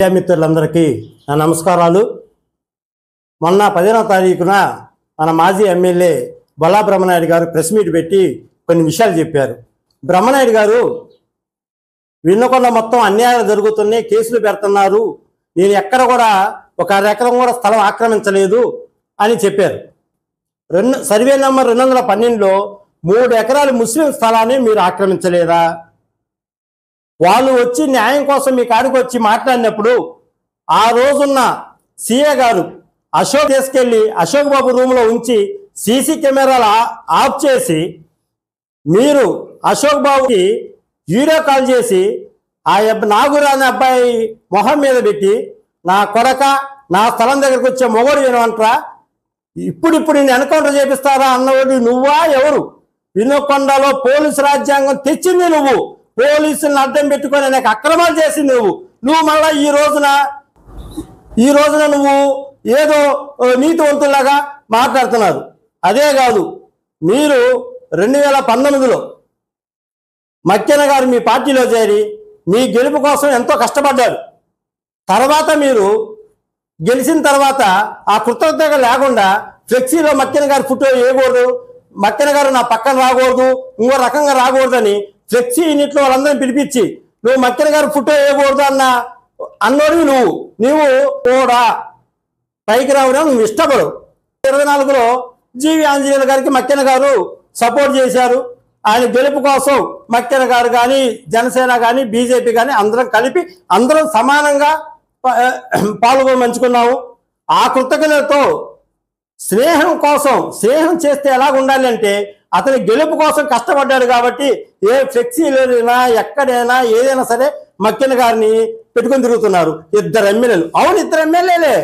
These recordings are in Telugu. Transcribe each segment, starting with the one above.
మిత్రులందరికీ నా నమస్కారాలు. మొన్న 10వ తారీఖున మన మాజీ ఎమ్మెల్యే బొల్లా బ్రహ్మనాయుడు గారు ప్రెస్ మీట్ పెట్టి కొన్ని విషయాలు చెప్పారు. బ్రహ్మనాయుడు గారు విన్నకొండ మొత్తం అన్యాయాలు జరుగుతున్నాయి, కేసులు పెడుతున్నారు, నేను ఎక్కడ కూడా ఒక ఎకరం కూడా స్థలం ఆక్రమించలేదు అని చెప్పారు. సర్వే నెంబర్ 212లో 3 ఎకరాలు ముస్లిం స్థలాన్ని మీరు ఆక్రమించలేదా? వాళ్ళు వచ్చి న్యాయం కోసం మీ కాడికి వచ్చి మాట్లాడినప్పుడు ఆ రోజున్న సీఏ గారు అశోక్ తీసుకెళ్ళి అశోక్ బాబు రూమ్లో ఉంచి సీసీ కెమెరాలు ఆఫ్ చేసి మీరు అశోక్ బాబుకి వీడియో కాల్ చేసి ఆ నాగూర్ అనే అబ్బాయి మొహం మీద పెట్టి నా కొడక నా స్థలం దగ్గరకు వచ్చే మొగడు వినవంటరా, ఇప్పుడు నేను ఎన్కౌంటర్ చేపిస్తారా అన్నవాడు నువ్వా ఎవరు? వినుకొండలో పోలీసు రాజ్యాంగం తెచ్చింది నువ్వు, పోలీసులను అడ్డం పెట్టుకొని నాకు అక్రమాలు చేసింది నువ్వు మళ్ళీ ఈ రోజున నువ్వు ఏదో నీతివంతులాగా మాట్లాడుతున్నారు. అదే కాదు, మీరు 2019లో మక్కెన గారు మీ పార్టీలో చేరి మీ గెలుపు కోసం ఎంతో కష్టపడ్డారు. తర్వాత మీరు గెలిచిన తర్వాత ఆ కృతజ్ఞత లేకుండా ఫ్లెక్సీలో మక్కెన గారి ఫోటో వేయకూడదు, మక్కెన గారు నా పక్కన రాకూడదు, ఇంకో రకంగా రాకూడదని ఫ్లెక్సీ యూనిట్లో వాళ్ళందరినీ పిలిపించి నువ్వు మక్కెన గారు ఫోటో వేయకూడదు అన్నోడివి నువ్వు కూడా పైకి రావడం నువ్వు ఇష్టపడు. 24లో జీవి ఆంజనేయులు గారికి మక్కెన గారు సపోర్ట్ చేశారు. ఆయన గెలుపు కోసం మక్కెన గారు కానీ జనసేన కానీ బీజేపీ కానీ అందరం కలిపి అందరం సమానంగా మంచుకున్నాము. ఆ కృతజ్ఞతతో స్నేహం కోసం స్నేహం చేస్తే ఎలాగ ఉండాలి అంటే అతని గెలుపు కోసం కష్టపడ్డాడు కాబట్టి ఏ ఫ్లెక్సీలైనా ఎక్కడైనా ఏదైనా సరే మక్కెన గారిని పెట్టుకొని తిరుగుతున్నారు. 2 ఎమ్మెల్యేలు. అవును, 2 ఎమ్మెల్యేలే.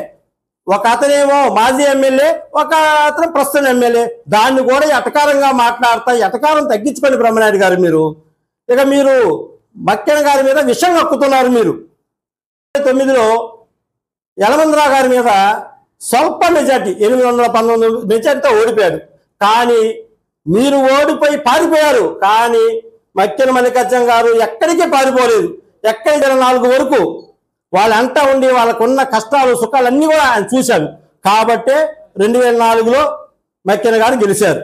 ఒక అతనేమో మాజీ ఎమ్మెల్యే, ఒక అతను ప్రస్తుత ఎమ్మెల్యే. దాన్ని కూడా ఎటకారంగా మాట్లాడతా ఎటకారం తగ్గించుకోండి బ్రహ్మనాయుడు గారు. మీరు మక్కెన గారి మీద విషం కక్కుతున్నారు. మీరు 2009లో యలమందరావు గారి మీద స్వల్ప మెజార్టీ 819 మెజార్టీతో ఓడిపోయాడు. కానీ మీరు ఓడిపోయి పారిపోయారు. కానీ మక్కెన మల్లికార్జున గారు ఎక్కడికి పారిపోలేదు. ఎక్కడికి 4 వరకు వాళ్ళంతా ఉండి వాళ్ళకున్న కష్టాలు సుఖాలన్నీ కూడా ఆయన చూశాడు. కాబట్టే 2004లో మక్కెన గారు గెలిచారు.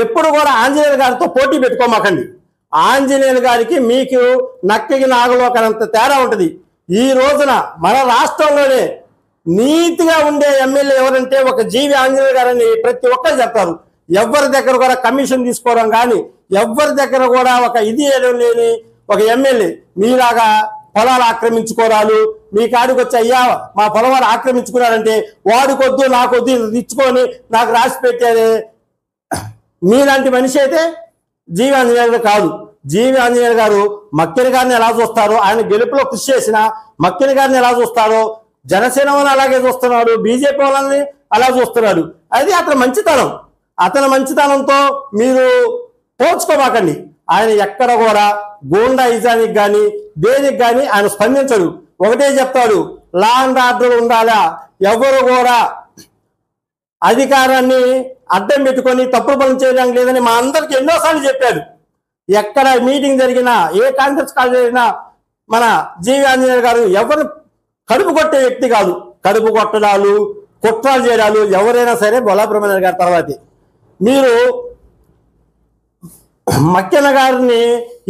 ఎప్పుడు కూడా ఆంజనేయులు గారితో పోటీ పెట్టుకోమాకండి. ఆంజనేయులు గారికి మీకు నక్కకి నాగలోకనంత తేడా ఉంటుంది. ఈ రోజున మన రాష్ట్రంలోనే నీతిగా ఉండే ఎమ్మెల్యే ఎవరంటే ఒక జీవి ఆంజనేయులు గారని ప్రతి ఒక్కరు చెప్తారు. ఎవరి దగ్గర కూడా కమిషన్ తీసుకోవడం కానీ ఎవరి దగ్గర కూడా ఒక ఇది లేని ఒక ఎమ్మెల్యే మీలాగా పొలాలు ఆక్రమించుకోరాలు, మీ కాడికి వచ్చి అయ్యా మా పొలం ఆక్రమించుకున్నారంటే వాడికొద్దు నాకొద్దు ఇచ్చుకొని నాకు రాసి పెట్టేది మీలాంటి మనిషి అయితే జీవి ఆంజనేయులు కాదు. జీవి ఆంజనేయులు గారు మక్కెన గారిని ఎలా చూస్తారో, ఆయన గెలుపులో కృషి చేసిన మక్కెన గారిని ఎలా చూస్తారో, జనసేన వాళ్ళని అలాగే చూస్తున్నాడు, బీజేపీ వాళ్ళని అలా చూస్తున్నాడు. అది అతని మంచితనం. అతని మంచితనంతో మీరు పోల్చుకోమాకండి. ఆయన ఎక్కడ కూడా గూండాయిజానికి కానీ దేనికి కానీ ఆయన స్పందించడు. ఒకటే చెప్తాడు, లా అండ్ ఆర్డర్ ఉండాలా, ఎవరు కూడా అధికారాన్ని అడ్డం పెట్టుకొని తప్పుడు పనులు చేయడానికి లేదని మా అందరికి ఎన్నోసార్లు చెప్పాడు. ఎక్కడ మీటింగ్ జరిగినా ఏ కాన్ఫరెన్స్ కాల్ జరిగినా మన జీవి ఆంజనేయులు గారు ఎవరు కడుపు కొట్టే వ్యక్తి కాదు. కడుపు కొట్టడాలు కుట్రాలు చేయడాలు ఎవరైనా సరే బొల్లా బ్రహ్మనాయుడు గారి తర్వాతే. మీరు మక్కెన గారిని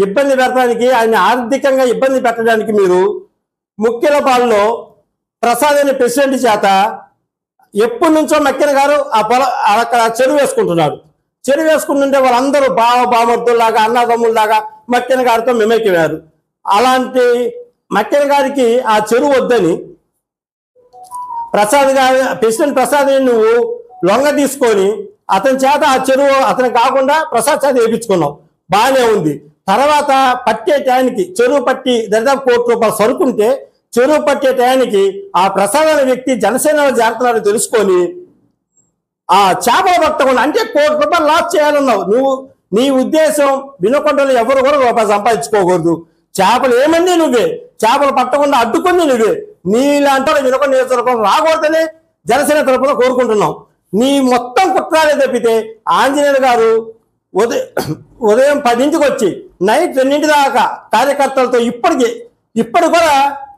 ఇబ్బంది పెట్టడానికి, ఆయన ఆర్థికంగా ఇబ్బంది పెట్టడానికి మీరు ముఖ్యలపాలలో ప్రసాద్ అనే ప్రెసిడెంట్ చేత ఎప్పటి నుంచో మక్కెన గారు అక్కడ చెరువు వేసుకుంటున్నాడు. చెరువు వేసుకుంటుంటే వాళ్ళందరూ బామర్దుల్లాగా అన్నదమ్ముల్లాగా మక్కెన గారితో మెమెక్కినారు. అలాంటి మక్కెన గారికి ఆ చెరువు వద్దని ప్రెసిడెంట్ ప్రసాద్ నువ్వు లొంగ తీసుకొని అతని చేత ఆ చెరువు అతను కాకుండా ప్రసాద్ చేత వేయించుకున్నావు, బాగానే ఉంది. తర్వాత పట్టే టయానికి చెరువు పట్టి దాదాపు ₹1 సరుకుంటే చెరువు పట్టే టయానికి ఆ ప్రసాద్ అనే వ్యక్తి జనసేనలో చేరుతున్నారని తెలుసుకొని ఆ చేపలు పట్టకుండా అంటే ₹1 లాస్ చేయాలన్నావు. నీ ఉద్దేశం వినుకొండలో ఎవరు కూడా రూపాయి సంపాదించుకోకూడదు, చేపలు ఏమంది నువ్వే, చేపలు పట్టకుండా అడ్డుకుంది నువ్వే. నీలాంటి వినుకొండ నియోజకవర్గం రాకూడదని జనసేన తరపున కోరుకుంటున్నాం. నీ మొత్తం కుట్రాలే తప్పితే ఆంజనేయులు గారు ఉదయం 10ంటికి వచ్చి నైట్ 2 దాకా కార్యకర్తలతో ఇప్పటికి కూడా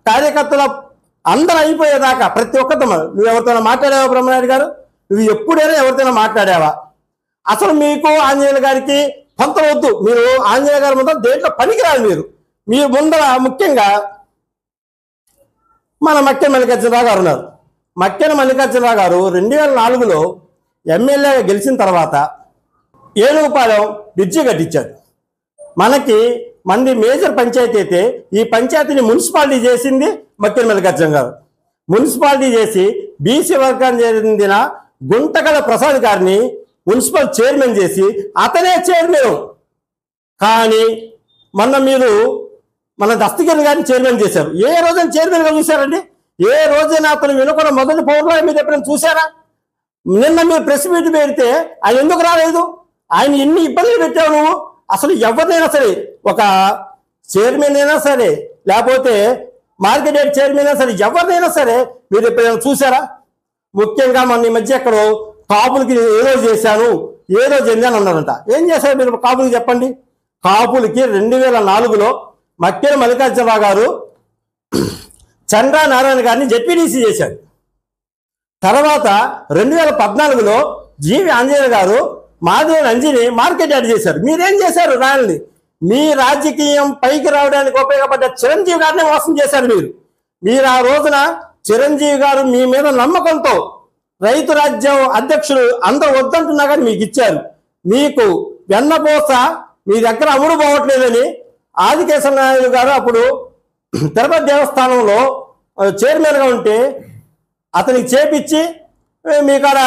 కార్యకర్తల అందరూ అయిపోయేదాకా ప్రతి ఒక్కరితో నువ్వు ఎవరితోనో మాట్లాడావా బ్రహ్మనాయుడు గారు? నువ్వు ఎప్పుడైనా ఎవరితోనో మాట్లాడావా? అసలు మీకు ఆంజనేయులు గారికి కొంత వద్దు, మీరు ఆంజనేయ గారి ముందర దేంట్లో పనికిరాదు. మీరు ముందర ముఖ్యంగా మన మక్కెన మల్లికార్జునరావు గారు ఉన్నారు. మక్కెన మల్లికార్జునరావు గారు 2004లో ఎమ్మెల్యేగా గెలిచిన తర్వాత ఏనుగుపాలెం బ్రిడ్జి కట్టించాడు. మంది మేజర్ పంచాయతీ అయితే ఈ పంచాయతీని మున్సిపాలిటీ చేసింది మక్కెన మల్లికార్జున గారు. మున్సిపాలిటీ చేసి బీసీ వర్గానికి చెందిన గుంటకల ప్రసాద్ గారిని మున్సిపల్ చైర్మన్ చేసి అతనే చైర్మన్. కానీ మీరు మన దస్తగిరి గారిని చైర్మన్ చేశారు. ఏ రోజైనా చైర్మన్గా చూశారండి? ఏ రోజైనా అతను వినుకున్న మొదటి పౌరులో మీరు ఎప్పుడైనా చూసారా? నిన్న మీరు ప్రెస్ మీట్ పెడితే ఆయన ఎందుకు రాలేదు? ఆయన ఎన్ని ఇబ్బందులు పెట్టావు నువ్వు. అసలు ఎవరినైనా సరే, ఒక చైర్మన్ అయినా సరే, లేకపోతే మార్కెట్ యార్డ్ చైర్మన్ అయినా సరే, ఎవరినైనా సరే మీరు ఎప్పుడైనా చూసారా? ముఖ్యంగా మన ఈ మధ్య ఎక్కడో కాపులకి ఏదో చేశాను, ఏదో చెందాను అన్నారంట. ఏం చేశారు మీరు కాపులకి చెప్పండి? కాపులకి 2004లో మక్కెన మల్లికార్జునరావు గారు చంద్రా నారాయణ గారిని జెడ్పీటీసీ చేశారు. తర్వాత 2014లో జీవి ఆంజనేయ గారు మాధవి రంజిని మార్కెట్ యార్డ్ చేశారు. మీరేం చేశారు? రాయల్ని మీ రాజకీయం పైకి రావడానికి ఉపయోగపడ్డ చిరంజీవి గారిని మోసం చేశారు. మీరు ఆ రోజున చిరంజీవి గారు మీ మీద నమ్మకంతో రైతు రాజ్యం అధ్యక్షుడు అందరూ వద్దంటున్నా కానీ మీకు ఇచ్చారు. మీకు వెన్నపోస మీ దగ్గర అమ్ముడు పోవట్లేదని ఆదికేశవ నాయుడు గారు అప్పుడు తిరుపతి దేవస్థానంలో చైర్మన్గా ఉంటే అతనికి చేపించి మీకాడ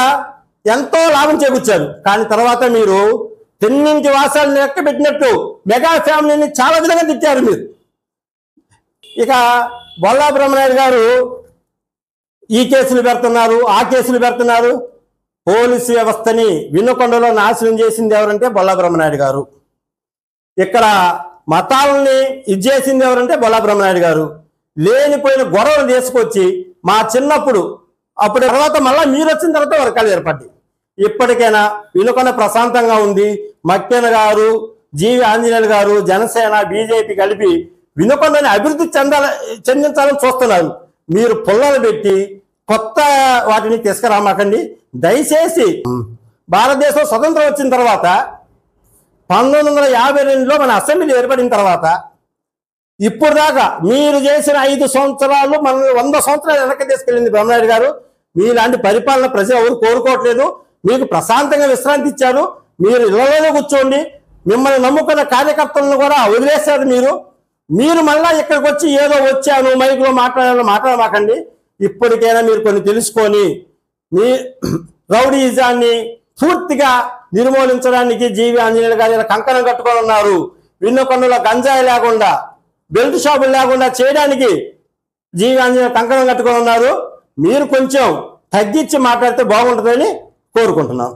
ఎంతో లాభం చేకూర్చారు. కానీ తర్వాత మీరు తెన్నింటి వాసాలను లెక్క పెట్టినట్టు మెగా ఫ్యామిలీని చాలా విధంగా తిట్టారు మీరు. ఇక బొల్లా బ్రహ్మనాయుడు గారు ఈ కేసులు పెడుతున్నారు, ఆ కేసులు పెడుతున్నారు. పోలీసు వ్యవస్థని వినుకొండలో నాశనం చేసింది ఎవరంటే బొల్లా బ్రహ్మనాయుడు గారు. ఇక్కడ మతాలని చేసింది ఎవరంటే బొల్లా బ్రహ్మనాయుడు గారు. లేనిపోయిన గొడవలు తీసుకొచ్చి మా చిన్నప్పుడు అప్పుడు తర్వాత మళ్ళీ మీరు వచ్చిన తర్వాత వర్గాలు ఏర్పడ్డాయి. ఇప్పటికైనా వినుకొండ ప్రశాంతంగా ఉంది. మక్కెన గారు, జీవి ఆంజనేయులు గారు, జనసేన, బీజేపీ కలిపి వినుకొండని అభివృద్ధి చెందించాలని చూస్తున్నారు. మీరు పుల్లలు పెట్టి కొత్త వాటిని తీసుకురామాకండి దయచేసి. భారతదేశం స్వతంత్రం వచ్చిన తర్వాత 1952లో మన అసెంబ్లీ ఏర్పడిన తర్వాత ఇప్పుడు దాకా మీరు చేసిన 5 సంవత్సరాలు మన 100 సంవత్సరాలు వెనక్కి తీసుకెళ్ళింది బ్రహ్మనాయుడు గారు. మీలాంటి పరిపాలన ప్రజలు ఎవరు కోరుకోవట్లేదు. మీకు ప్రశాంతంగా విశ్రాంతి ఇచ్చారు. మీరు ఇళ్లలో కూర్చోండి. మిమ్మల్ని నమ్ముకున్న కార్యకర్తలను కూడా వదిలేశారు. మీరు మళ్ళా ఇక్కడికి వచ్చి ఏదో వచ్చాను మైకులో మాట్లాడమాకండి. ఇప్పటికైనా మీరు కొన్ని తెలుసుకొని మీ రౌడీజాన్ని పూర్తిగా నిర్మూలించడానికి జీవి ఆంజనేయులు గారు కంకణం కట్టుకొని ఉన్నారు. వినుకొండలో గంజాయి లేకుండా, బెల్ట్ షాపులు లేకుండా చేయడానికి జీవి ఆంజనేయులు కంకణం కట్టుకొని ఉన్నారు. మీరు కొంచెం తగ్గించి మాట్లాడితే బాగుంటుందని కోరుకుంటున్నాం.